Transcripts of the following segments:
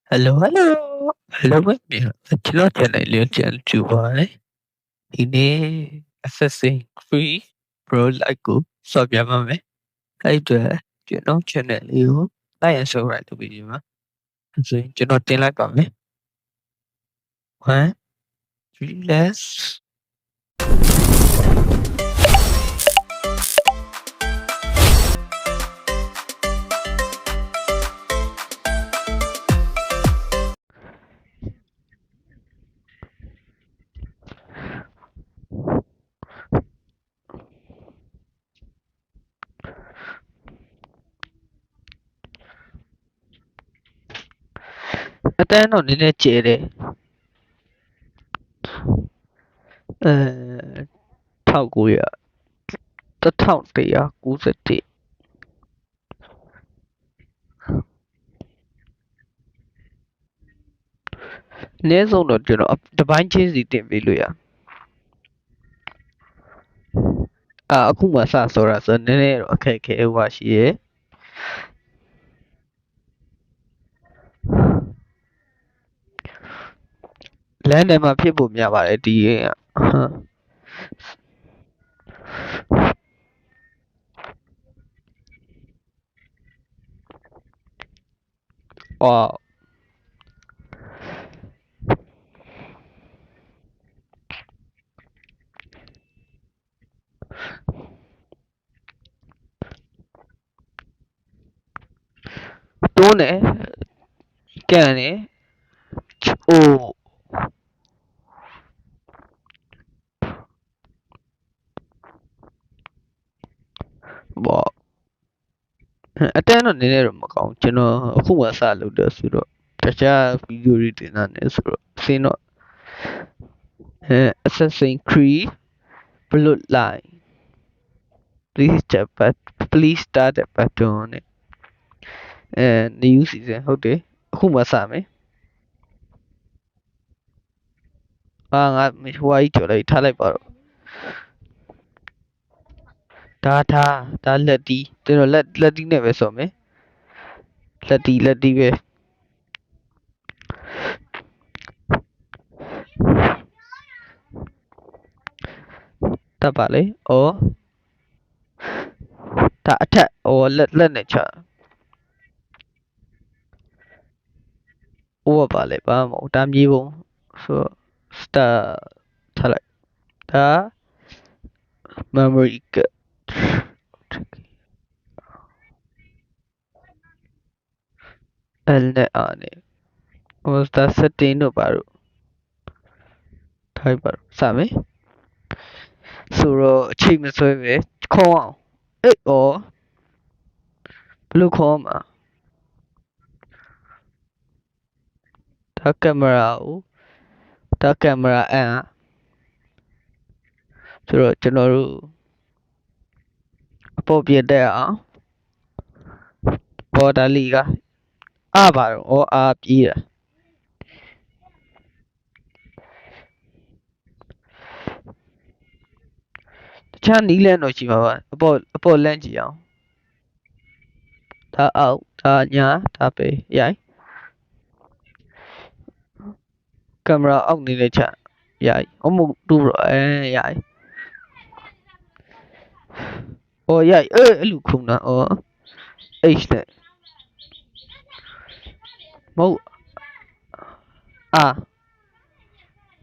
Hello, mấy bạn.ကျွန်တော်ပြန်လည်ကြံကြူပါတယ်ဒီနေ့ Assassin's Creed Roguelike ကိုစောင့်ပြပါမယ်အဲ့အတွက်ကျွန်တော် channel လေးကို like and subscribe လုပ်ပေးကြပါဆိုရင်ကျွန်တော်တင်လိုက်ပါမယ်1 3 let's အတန်းတော့နည်းနည်းကျဲတယ်1900 1191အနည်းဆုံးတော့ကျွန်တော်တစ်ပိုင်းချင်းစီတင်ပေးလို့ရအခုမှစဆိုတာဆိုနည်းနည်းတော့အခက်အခဲဟိုပါရှိရဲ့လမ်းထဲမှာဖြစ်ဖို့များပါတယ်ဒီရင်ကဝါတွန်းတယ်ကန်တယ်အိုးဘောအတန်းတော့နည်းနည်းတော့မကောင်းကျွန်တော်အခုမှစလုပ်တယ်ဆိုတော့တခြားဗီဒီယိုတွေတင်တာနေဆိုတော့အစင်းတော့Assassin's Creed Bloodline please start the button နဲ့new season ဟုတ်တယ်အခုမှစမယ်ငါဟိုကြီးကြော်လိုက်ထားလိုက်ပါတော့ဒါလက်တီးကျွန်တော်လက်တီးနဲ့ပဲဆော်မယ်လက်တီးပဲတပ်ပါလေဩဒါအထက်လက်နဲ့ချဩပါလေဘာမဟုတ်ဒါမြေပုံဆိုstar ထားလိုက်ဒါ memory card အဲ့နဲ့အားနေဟိုဒါ setting တို့ပါတော့ထိုက်ပါတော့စမယ်ဆိုတော့အချိန်မဆွဲပဲခေါင်းအောင်ဘလို့ခေါ်မှာဒါကင်မရာအန်ဆိုတော့ကျွန်တော်တို့အပေါ်ပြတက်အောင်ပေါ်ဒါလီကပါတော့ပြေးတာတခြားနီးလန်းတော့ရှိမှာပါအပေါ်လန့်ကြည့်အောင်ဒါအောက်ဒါညာဒါပဲရိုက်ကင်မရာအောက်နေလဲချရိုက်အမှုတူတော့ရိုက်ရိုက်အဲ့လိုခုနာH နဲ့မဟုတ်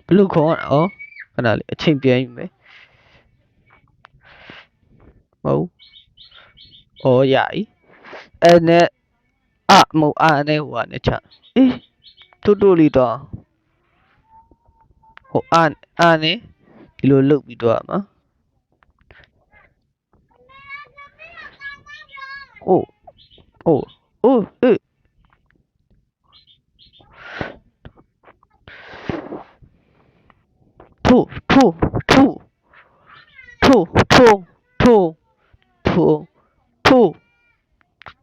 ဘလို့ခေါ်ရခဏလေးအချိန်ပြန်ယူမယ်မဟုတ်ရိုက်အဲ့နဲ့မဟုတ်နဲ့ဟိုကနေချတူလေးတော့ဟိုနဲ့ဒီလိုလုတ်ပြီးတော့မှာအိုးထိုး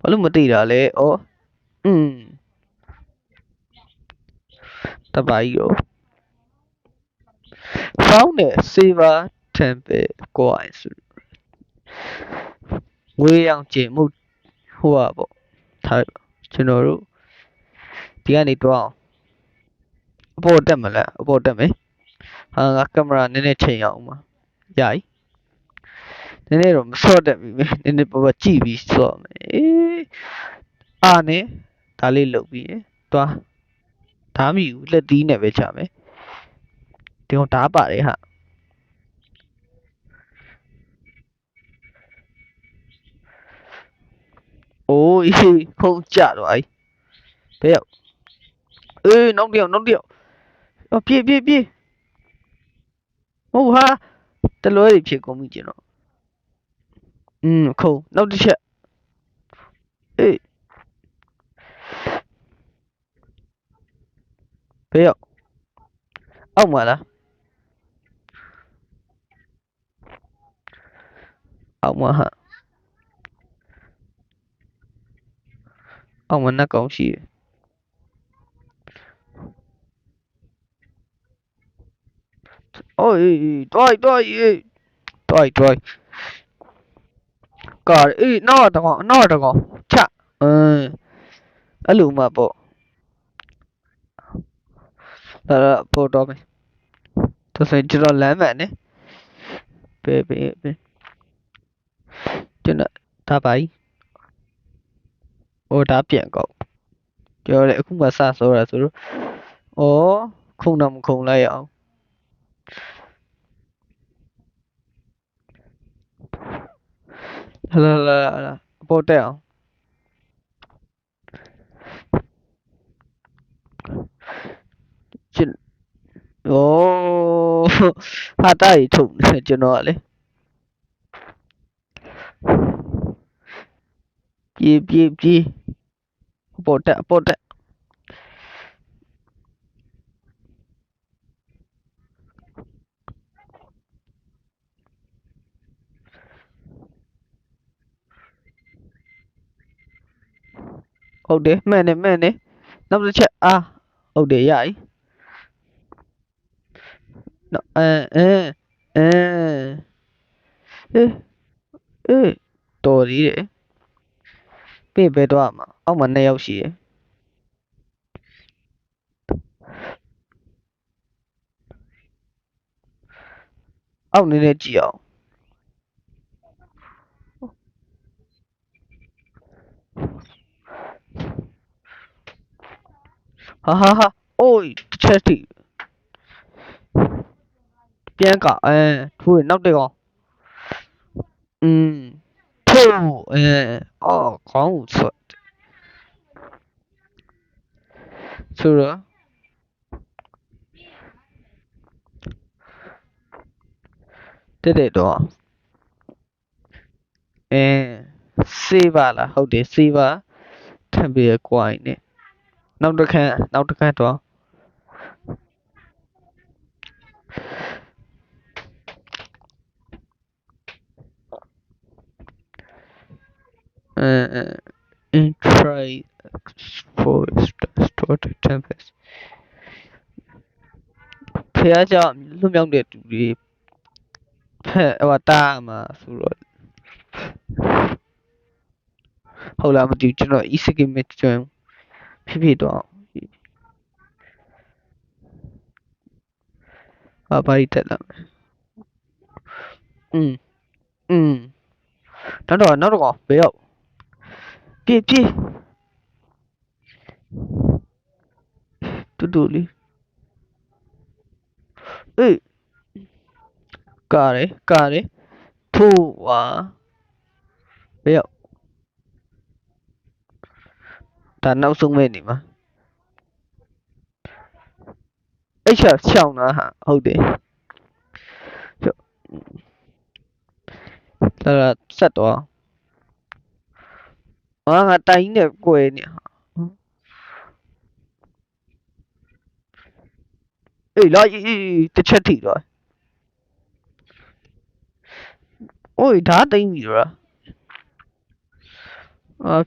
ဘာလို့မသိတာလဲတပါကြီးရော found the silver temple ကိုအိုင်ဆိုငွေရောင်ကျင်မှုဟိုပါပေါ့ထားကျွန်တော်တို့ဒီ ဒီကနေတွားအောင်အပေါ်တက်မလားအပေါ်တက်မယ်ဟာငါကင်မရာနည်းနည်းချိန်အောင်ပါရည်နည်းနည်းတော့မစော့တက်ပြီနည်းနည်းပေါ်ကြည့်ပြီးစော့မယ်အာနဲ့ဒါလေးလုပ်ပြီးတွားဓားမိဘူးလက်သီးနဲ့ပဲချမယ်ဒီကောင်ဓားပါတယ်ဟာโอ้ยခုံကြတော့အိုင်ဘယ်ရောက်နောက်တစ်ယောက်ပြေးဟုတ်ဟာတလွဲတွေဖြစ်ကုန်ပြီကျွန်တော်ခုံနောက်တစ်ချက်ဘယ်ရောက်အောက်မှာလားအောက်မှာဟာအောက်မှာနှက်ကောင်ရှိတယ်โอ้ยတွိုက်ကားနောက်တကောင်ချအဲ့လိုမှပေါ့ဒါပေါ်တော့မယ်သူစကျွန်တော်လမ်းမှန်နဲ့ပဲကျွန်တော်ဒါပါဟိုဒါပြန်ကောက်ပြောလေအခုမှစစောတာဆိုတော့ခုံတော့မခုံလိုက်အောင်လာပေါ်တက်အောင်ဟာတားထုတ်နေကျွန်တော်ကလေပြေးပေါ်တက်ဟုတ်တယ်မှန်တယ်နောက်တစ်ချက်ဟုတ်တယ်ရည်တော်သေးတယ်ပြေးပဲတော့မှာအောက်မှာ2ယောက်ရှိတယ်အောက်နည်းနည်းကြည့်အောင်ဟာအိုးတစ်ချက်ထိပြန်ကထိုးနောက်တစ်ကောင်ထိုးခေါင်းဆိုတော့တဲ့တော့စေးပါလားဟုတ်တယ်စေးပါထပ်ပြီးကွာနေနောက်တစ်ခါတော့try for start tempest ဖះကြောင့်လွတ်မြောက်တဲ့သူတွေဖက်ဟိုတားမှာဆိုတော့ဟုတ်လားမသိဘူးကျွန်တော် e-skin မကျွမ်းဖြစ်တော့ဘာကြီးတက်လာနောက်တော့ဘယ်ရောက်ပြေးတူလေးကားတယ်ထိုးဝါဘယ်ရောက်ဒါနောက်ဆုံးမဲ့နေမှာအဲ့ချက်ချောင်းတာဟာဟုတ်တယ်ဒါဆက်တော့ငါတိုင်နဲ့ကွယ်နေလာတစ်ချက်ထိတော့ဓာတ်သိမ့်ပြီတော့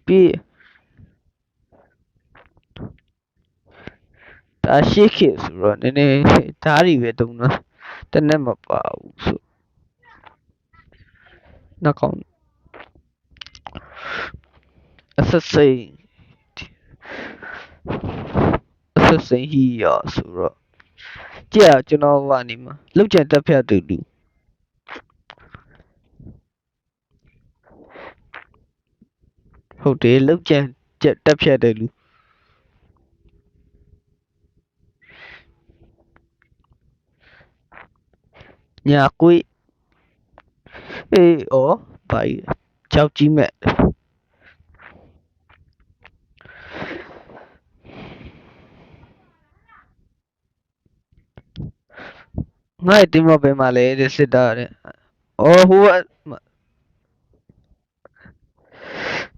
ပြေးဒါရှိခေဆိုတော့နည်းနည်းဓာတ်တွေပဲတုံးတော့တနက်မပါဘူးဆိုနောက်ကောင်အဆက်စိ ဆက်စိန်ဟီရဆိုတော့ကြည့်ရကျွန်တော်ဟိုကနေမှာလောက်ကျန်တက်ဖြတ်တူလူဟုတ်တယ်လောက်ကျန်တက်ဖြတ်တယ်လူညာကွေးအေးဩဘာကြီးကြောက်ကြီးမဲ့ငါ့တင်းမပဲမှာလေတဲ့စစ်တာတဲ့ဩဟို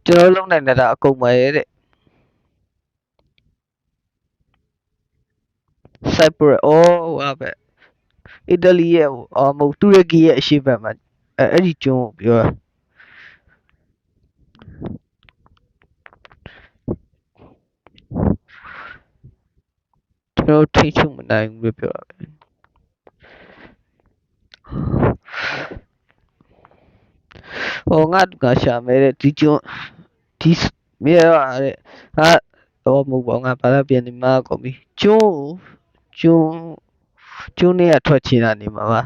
ကျွန်တော်လုံးနိုင်တာအကုန်ပါရဲ့တဲ့စိုက်ပရက်ဩဟိုအပဲအီတလီရဲ့ဟိုမဟုတ်တူရကီရဲ့အရှေ့ဘက်မှာအဲ့ဒီကျွန်းကိုပြောကျွန်တော်ထိချုံမနိုင်ဘူးလို့ပြောတာပဲဟိုငါရှာမဲတဲ့ဒီကျွန်းဒီမြေရတဲ့ဟာတော့မဟုတ်ပါငါဘာသာပြန်နေမှာကောပြီကျွန်းနဲ့ထွက်ချင်တာနေမှာပါ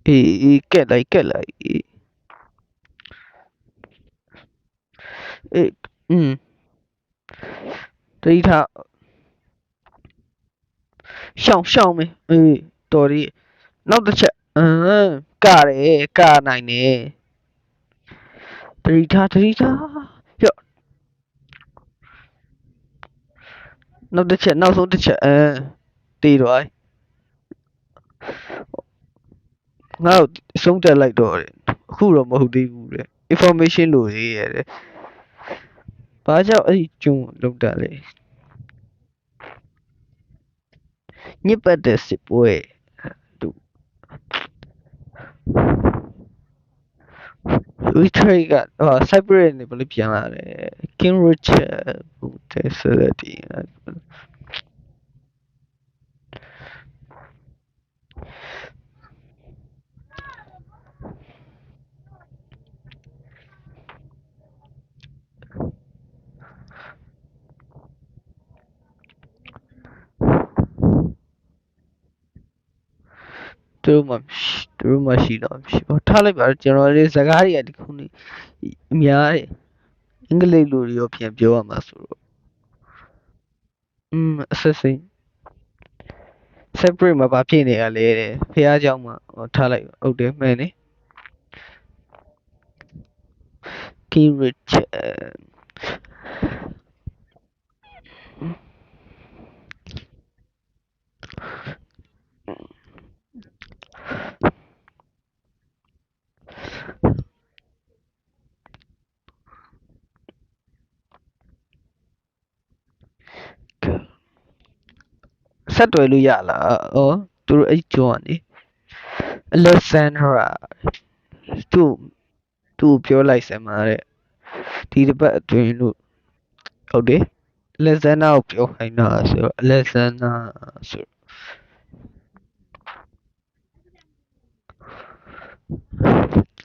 အေးကက်လိုက်အေးတတိထားရှောင်းမယ်အေးတော်ရီနောက်တစ်ချက်ကနိုင်တယ်တတိထားရော့နောက်တစ်ချက်နောက်ဆုံးတစ်ချက်တေးတော့ငါ့ကိုဆုံးတက်လိုက်တော့တယ်အခုတော့မဟုတ်သေးဘူးတဲ့ information လို့ရေးရတယ်ဘာကြောင့်အဲ့ဒီကျုံလောက်တာလဲညစ်ပတ်တဲ့စစ်ပွဲသူRetreat ကCyprus နေဘယ်လိုပြန်လာလဲ King Richard ဟိုတဲ့ဆိုတဲ့ဒီသူတို့မှရှိတော့မရှိဘူးထားလိုက်ပါကျွန်တော်လေးစကားတွေကဒီခုနေအများတယ်အင်္ဂလိပ်လိုတွေရောပြန်ပြောရမှာဆိုတော့အဆက်စိ separate မှာဘာဖြစ်နေရလဲတဲ့ဖះเจ้าမှာထားလိုက်ဟုတ်တယ်မှန်တယ် King Richard ဆက်တွယ်လို့ရလားသူတို့အဲ့ကျွန်းကနေ Alexandra သူ့ပြောလိုက်စမ်းပါတဲ့ဒီတစ်ပတ်အတွင်းလို့ဟုတ်တယ် Alexandra ကိုပြောခိုင်းတာဆိုတော့ Alexandra ဆို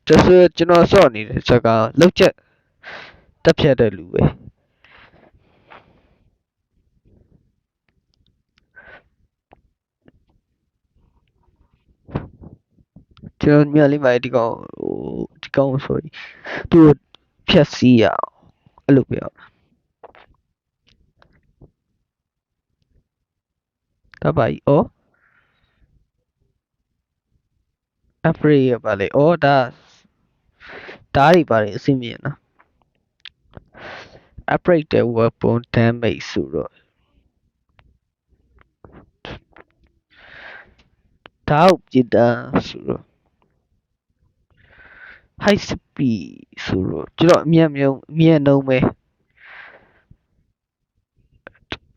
ကျွန်တော်စော့နေတဲ့စကားလောက်ချက်တက်ဖြတ်တဲ့လူပဲကျွန်တော်မြင်လေးပါဒီကောင် sorry သူဖြတ်စီးရအောင်အဲ့လိုပြောဒါပါဩ April ရပါလေဒါတွေပါတယ်အဆင်ပြေနော် April တဲ့ weapon damage ဆိုတော့ဒါကိုပြစ်တာဆိုတော့ high speed ဆိုတော့ကျွန်တော်အမြတ်နှုံးပဲ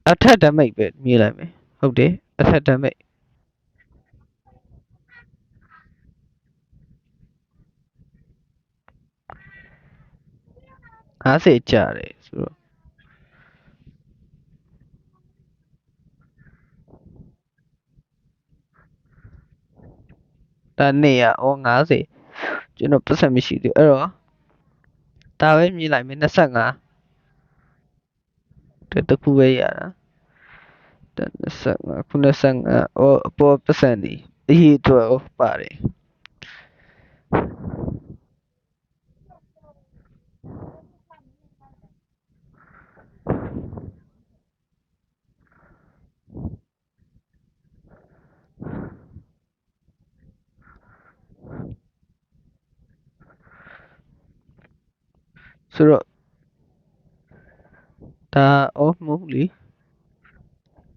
အထက် damage ပဲမြင်လိုက်မယ်ဟုတ်တယ်အထက် damage 50ကျတယ်ဆိုတော့ဒါနေရ50ကျွန်တော်ပတ်စံမရှိသေးအဲ့တော့ဒါပဲမြင်လိုက်မယ်25 တစ်ခုပဲရတာ25 95အော်အပေါ်ပတ်စံနေအရေးအတွက်ပါတယ်ဆိုတော့ဒါအော်မဟုတ်လေ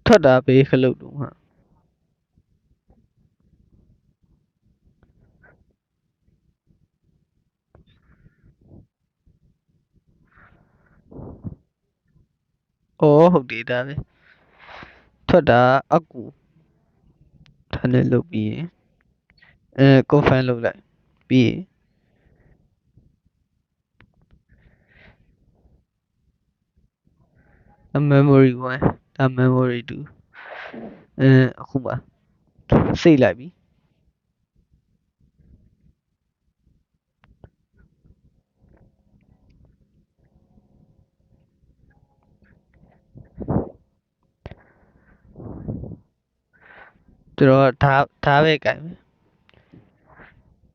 ထွက်တာဘေးခလုတ်တော့ဟာအော်ဟုတ်တယ်ဒါပဲထွက်တာအကူဒါနဲ့လုပ်ပြီးရင်confirm လုပ်လိုက်ပြီးရင်memory 1ဒါ memory 2အခုပါစိတ်လိုက်ပြီကျွန်တော်ဓာပဲကြိုင်မယ်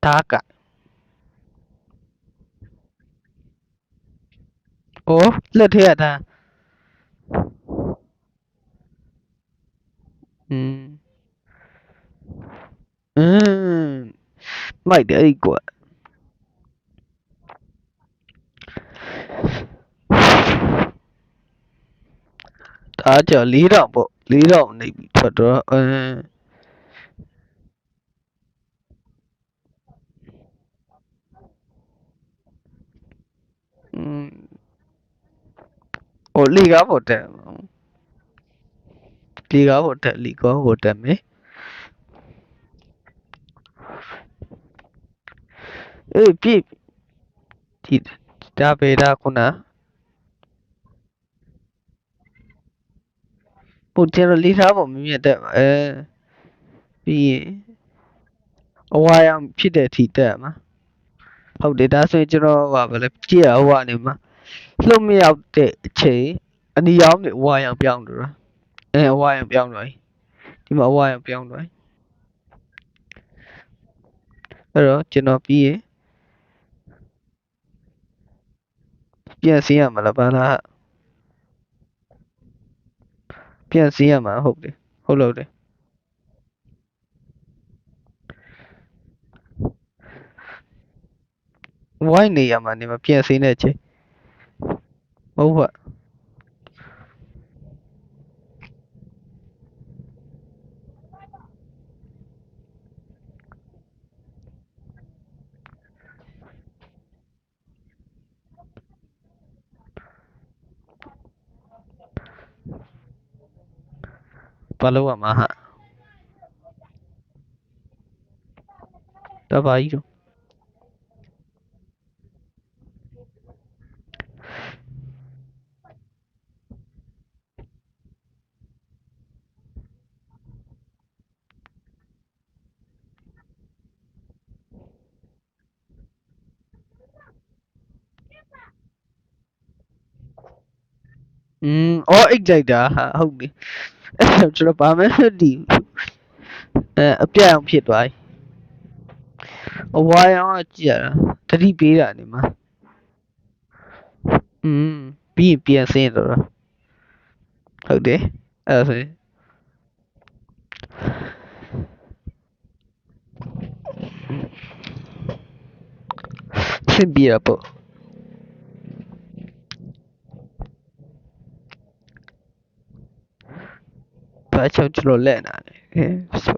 ဓာကအော်လက်ထဲကဓာမိုက်တယ်အဲ့ကွာဒါကြောင့်4000ပေါ့4000နေပြီထွက်တော့ဟိုလီကားပေါ်တက်လီကားပေါ်တက်မယ်အေးပြည့်ဒီဒါပေဒါခုနပိုကျတော့လီကားပေါ်မြင်ရတက်ပြီးရင်အဝါရောင်ဖြစ်တဲ့အထိတက်မှာဟုတ်တယ်ဒါဆိုရင်ကျွန်တော်ဟာဗလဲကြည့်ရဟိုကနေမှာလှုပ်မရောက်တဲ့အချိန်အနီရောင်နဲ့အဝါရောင်ပြောင်းတော့အဝါရောင်ပြောင်းတော့ဒီမှာအဝါရောင်ပြောင်းတော့အဲ့တော့ကျွန်တော်ပြီးရင်ပြန်စင်းရမှာလားဘာလားပြန်စင်းရမှာဟုတ်တယ်ဟုတ်လို့တယ်ဝိုင်းနေရမှာနေမှာပြန်စင်းတဲ့အချိန်ဟုတ်ပါဘာလို့ရမှာဟာတပါကြီးတော့အော်အိတ်ကြိုက်တာဟာဟုတ်ပြီအဲ့ကျွန်တော်ဘာမှမသိဘူးအပြတ်အောင်ဖြစ်သွားပြီအဝါရောင်ကကြည့်ရတာတတိပေးတာနေမှာပြီးရင်ပြန်စင်းတော့ဟုတ်တယ်အဲ့ဒါဆိုရင်ဆင်းပြေတာပေါ့ဘာချောင်းကျွန်တော်လက်နာတယ်ဆို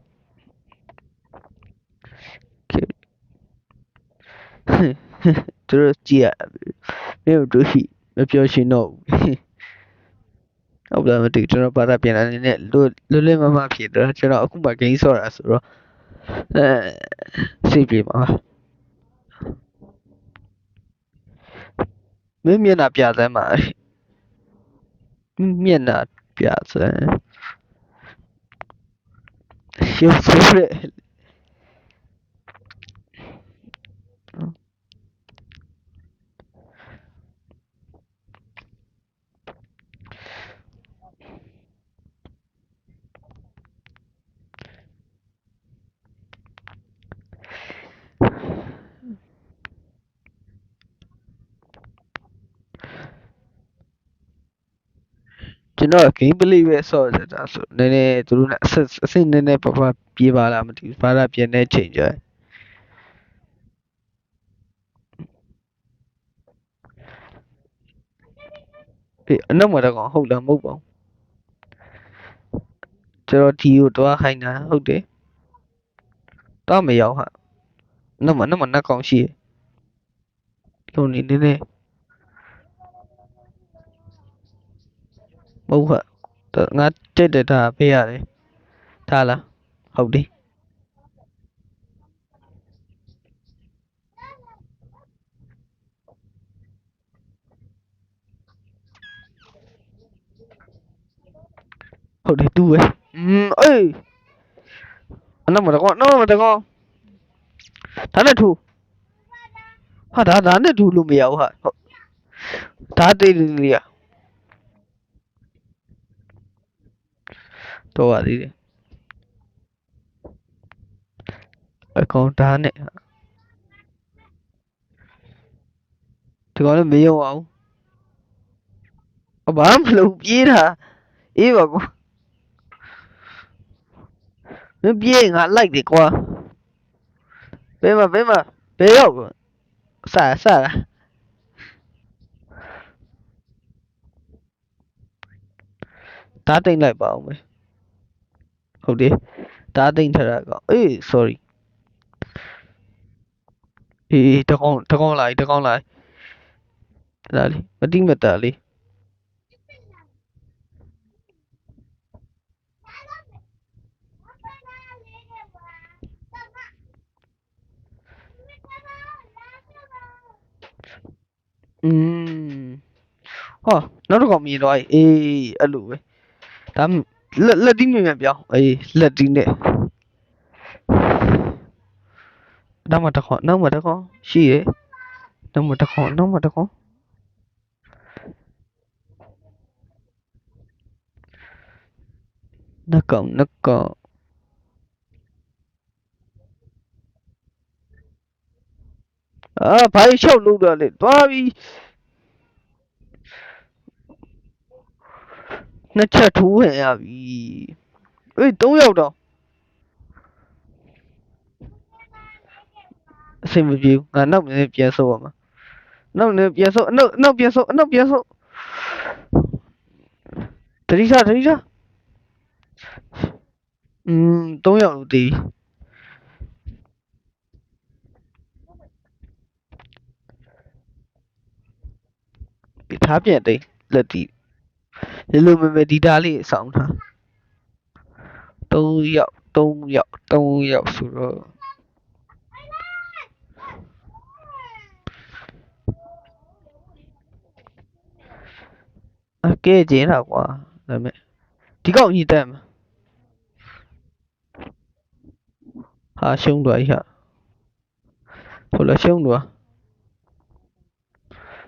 သူတို့ကြည့်ရမင်းတို့ရှိမပြောရှင်တော့ဟုတ်လားမသိကျွန်တော်ဘာသာပြန်လာနေနဲ့လွတ်လပ်မဖြစ်တော့ကျွန်တော်အခုမှဂိမ်းဆော့တာဆိုတော့စိတ်ပြေမှာမင်းမျက်နှာပြစမ်းပါမျက်နှာပြစမ်းရုပ်ဆိုးတဲ့ ကျွန်တော် game play ပဲဆော့နေတာဆိုနည်းနည်းသူတို့နဲ့အဆင့်နည်းနည်းပပြေးပါလားမသိဘူးဘာသာပြန်တဲ့ချိန်ကြအနောက်မှာတော့ဟုတ်လားမဟုတ်ပါဘူးကျွန်တော်ဒီကိုတွားခိုင်းတာဟုတ်တယ်တွားမရောက်ဟာနောက်မှာနှက်ကောင်ရှိလုံနေနေမဟုတ်ဟာငါတက်တက်တာပေးရတယ်ထားလားဟုတ်တယ်ဟုတ်တယ်တူပဲအေးနောက်မှာတော့ဒါနဲ့ထူဟာဒါနဲ့ထူလို့မရဘူးဟာဟုတ်ဒါတေးလေးရတော့ပါသေးတယ်အကောင်ဒါနဲ့ဒီကောင်လည်းမယုံအောင်ဘာမှမလုပ်ပြေးတာအေးပါကွာမပြေးငါလိုက်တယ်ကွာဘေးမှာဘယ်ရောက်စလားဒါတိတ်လိုက်ပါအောင်မယ်ဟုတ်တယ်ဒါတိတ်ထတာကောင်အေး sorry အေးတကောင်းလိုက်ဒါလေးမတိမတာလေးဟောနောက်တစ်ကောင်မြင်တော့အေးအဲ့လိုပဲဒါလက်တီးမြင်ပြောင်းအေးလက်တီးနဲ့နောက်မှာတစ်ကောင်ရှိရနောက်မှာတစ်ကောင်နှက်ကောင်ဘာရှောက်လို့တော့လေတွားပြီးနှစ်ချက်ထိုးဝင်ရပြီအေး3ယောက်တော့အဆင်မပြေဘူးငါနောက်နေပြန်ဆုပ်ရမှာနောက်နေပြန်ဆုပ်နောက်ပြန်ဆုပ်တတိယ3ယောက်လို့တည်ထားပြန်တိတ်လက်တီဒီလိုပဲဒီတားလေးစောင်းထား3ယောက်ဆိုတော့ကဲကျင်းတာကွာဒါပေမဲ့ဒီကောင်ကြီးတက်မှာဟာရှုံးသွားပြီဟာဟုတ်လားရှုံးသွား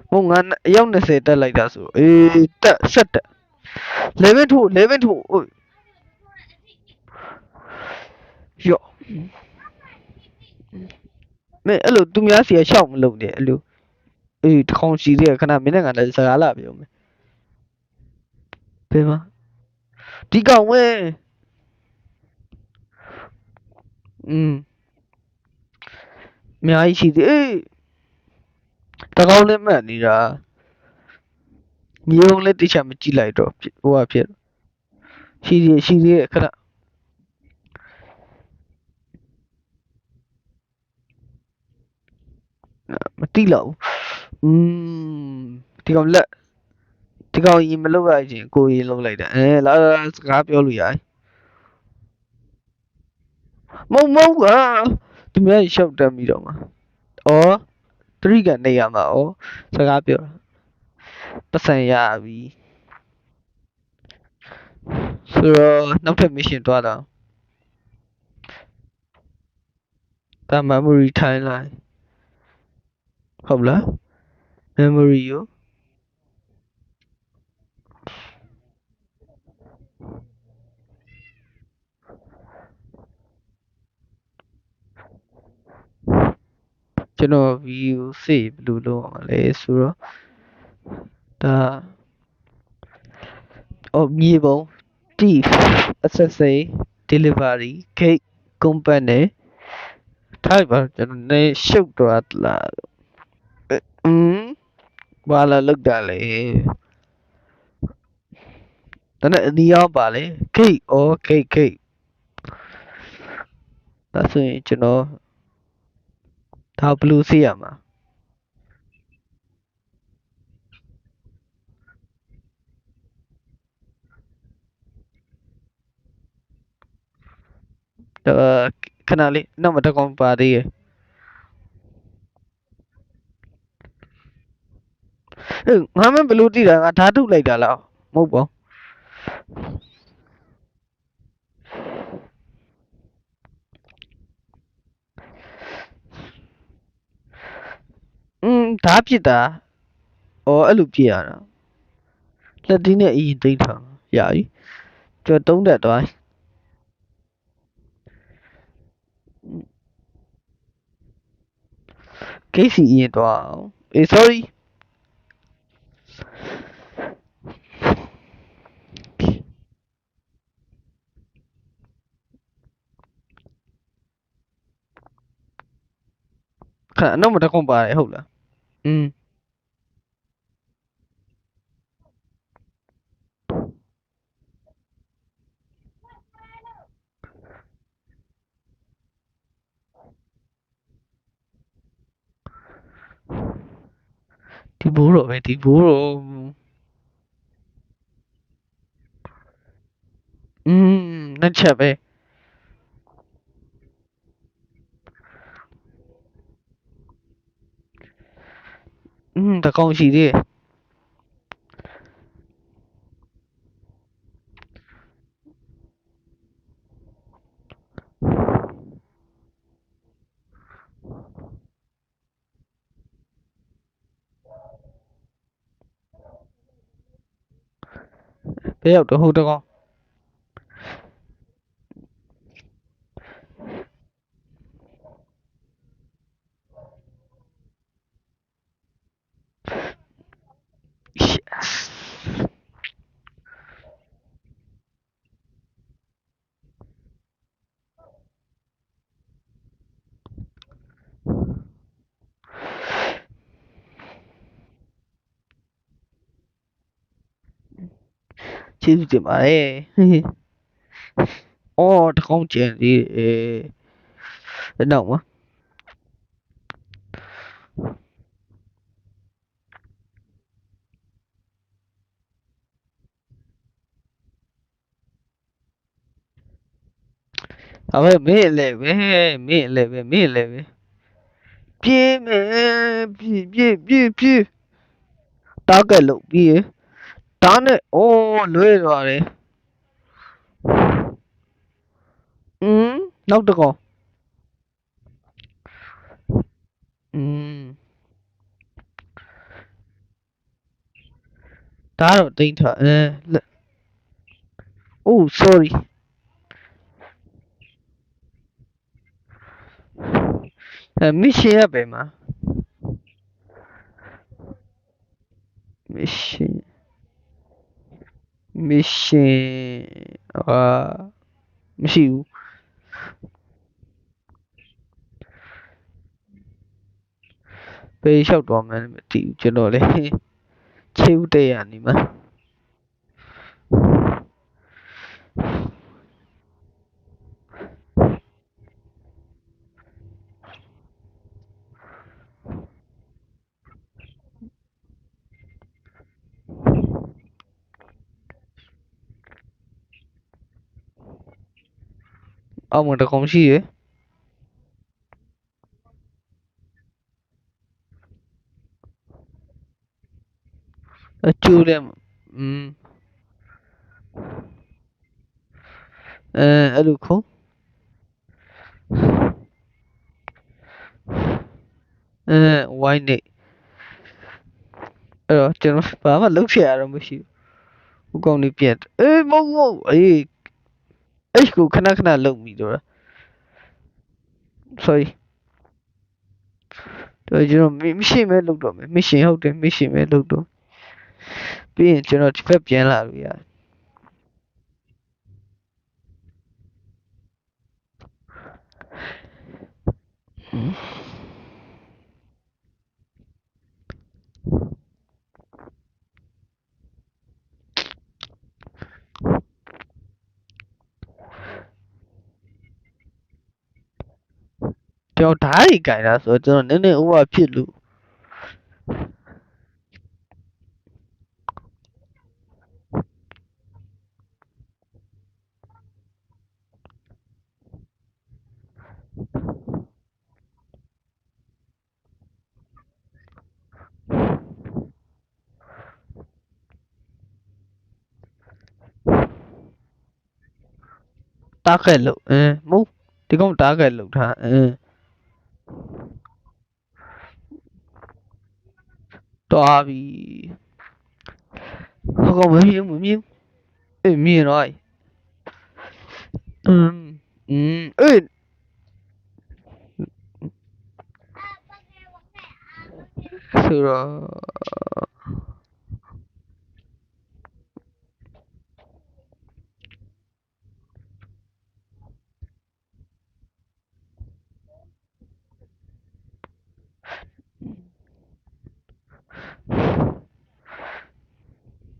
ဟိုငါအယောက်20တက်လိုက်တာဆိုအေးတက်ဆက်တက်level 2အိုးယော့မင်းအဲ့လိုသူများစီရှောက်မလုပ်နဲ့အဲ့လိုအေးတခေါင်းစီတဲ့ခဏမင်းနဲ့ငါလည်းစကားလာပြောမယ်ဘယ်မှာဒီကောင်ဝဲအများကြီးရှိသေးအေးတကောင်းလည်းမှတ်နေတာမြေုံလည်းတိချာမကြည့်လိုက်တော့ဟိုကဖြစ်ရှိသေးခဏမတိလောက်ဒီကောင်ရင်မလောက်ရချင်းကိုရင်လောက်လိုက်တာလာစကားပြောလို့ရတယ်မုံကသူများရှောက်တက်ပြီးတော့မှာဩတရိကန်နေရမှာဩစကားပြောပတ်စံရပြီဆိုတော့နောက်ထပ် mission တွားတော့ဒါ memory timeline ဟုတ်လား memory ရောကျွန်တော် view save ဘယ်လိုလုပ်အောင်လဲဆိုတော့ဒါဩ မြေပုံ thief assassin delivery gate company ထားပါကျွန်တော်နေရှုပ်သွားလားဘာလာလောက်တာလဲဒါနဲ့အနီရောပါလေ gate gate ဒါဆိုရင်ကျွန်တော်ဒါဘလူးစီးရမှာခဏလေးနောက်မတကောင်ပါသေးရငါမဘလူးတိတာငါဓာတ်ထုတ်လိုက်တာလားမဟုတ်ပါဓာတ်ပြစ်တာအဲ့လိုပြရတာလက်ဒီနဲ့အရင်သိမ်းထားရပြီကျွန်တော်တုံးတက်သွားကိစီရင်သွားအောင်sorry ခဏနောက်မတကောင်ပါတယ်ဟုတ်လားဒီဘိုးတော့ပဲဒီဘိုးတော့နှစ်ချက်ပဲတကောင်ရှိသေးတယ်ဘယ်ရောက်တော့ဟိုတကောင်ကျေးဇူးတင်ပါတယ်တကောင်ကျန်သေးတယ်နောက်မှာဒါပဲမင်းလည်းပဲပြေးမယ်ပြေးတားကလို့ပြေးတားနဲ့လွဲသွားတယ်နောက်တကောင်ဒါတော့တိမ့်ထားsorry မစ်ရှင်ရပဲမှာမစ်ရှင်မရှိဘူးဘယ်လျှောက်သွားမှန်းမသိဘူးကျွန်တော်လည်းချေဦးတဲ့ရနေမှာအောက်မှာတကောင်ရှိရယ်အကျိုးတယ်အဲ့လိုခုံးဝိုင်းနေအဲ့တော့ကျွန်တော်ဘာမှလုပ်ဖြစ်ရတော့မရှိဘူးဟိုကောင်လေးပြက်မဟုတ်အဲ့ကိုခဏလုပ်မိတော့ sorry တော့ကျွန်တော်မရှိမဲလုပ်တော့မယ်မရှင်ဟုတ်တယ်မရှင်မဲလုပ်တော့ပြီးရင်ကျွန်တော်ဒီဘက်ပြန်လာလို့ရတယ် ကျွန်တော်ဓာတ်ကြီးကြိုင်တာဆိုတော့ကျွန်တော်နည်းနည်းဥပဖြစ်လို့တားခဲ့လို့မဟုတ်ဒီကောင်တားခဲ့လို့ထားတော်ပြီဟောကောင်မမြင်အေးမြင်တော့အေးဆိုတော့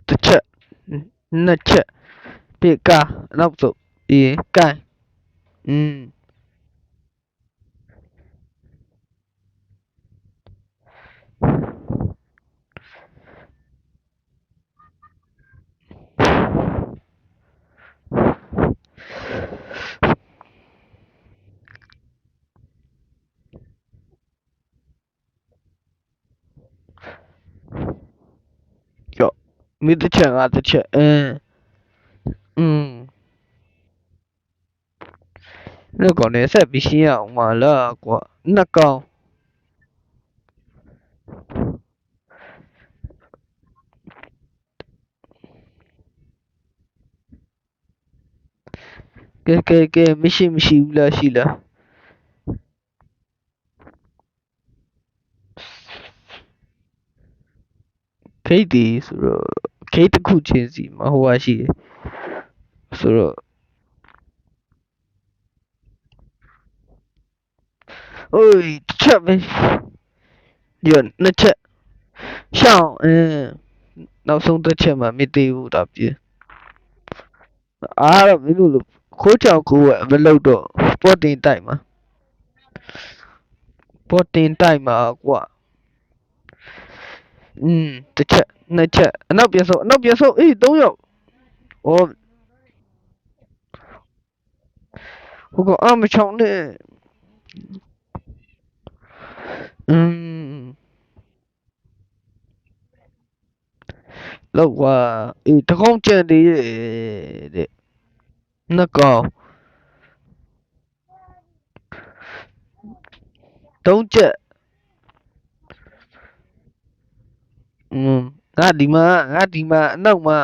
တစ်ချက်နှစ်ချက်ပြေကာနောက်ဆိုပြီးကိုင်ကြောမိတစ်ချက်ငါတစ်ချက်那个呢，ဆက်ပြီးရှင်းရအောင်မလားကွာနှစ်ကောင်ကဲမရှိဘူးလားရှိလားဂိတ်ဒီဆိုတော့ဂိတ်တစ်ခုချင်းစီမဟိုဟာရှိတယ်ဆိုတော့အိုးတစ်ချက်ပဲညနှစ်ချက်ရှောင်းနောက်ဆုံးတစ်ချက်မှမသေးဘူးဒါပြေအားတော့မင်းတို့လိုခိုးချောင်ကိုမလုပ်တော့ပေါ်တင်တိုက်မှာကွာတစ်ချက်နှစ်ချက်အနောက်ပြန်ဆုပ်အေး3ယောက်ဟိုကမချောင်းနဲ့လောက်ကွာအေးတကောင်းကြံသေးတဲ့နှစ်ကောင်3ချက်ငါဒီမှာအနောက်မှာ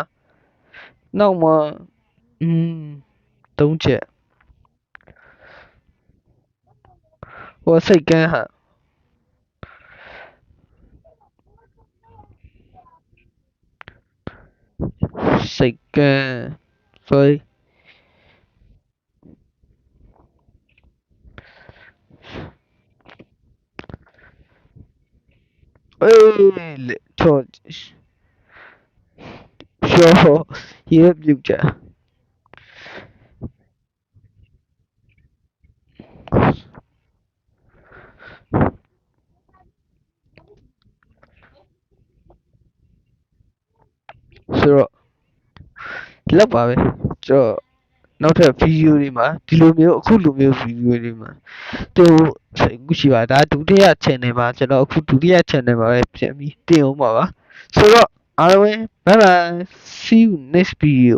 3ချက်ဟိုစိတ်ကန်းဟာစိတ်ကန်းဆိုအေးချောရှောရေပြုတ်ကြဆိုတော့လောက်ပါပဲကျွန်တော်နောက်ထပ်ဗီဒီယိုတွေမှာဒီလိုမျိုးအခုလိုမျိုးဗီဒီယိုတွေမှာတို့အခုရှိပါဒါဒုတိယ channel မှာကျွန်တော်အခုဒုတိယ channel မှာပဲပြန်ပြီးတင်အောင်ပါဆိုတော့အားလုံးပဲ bye bye see you next video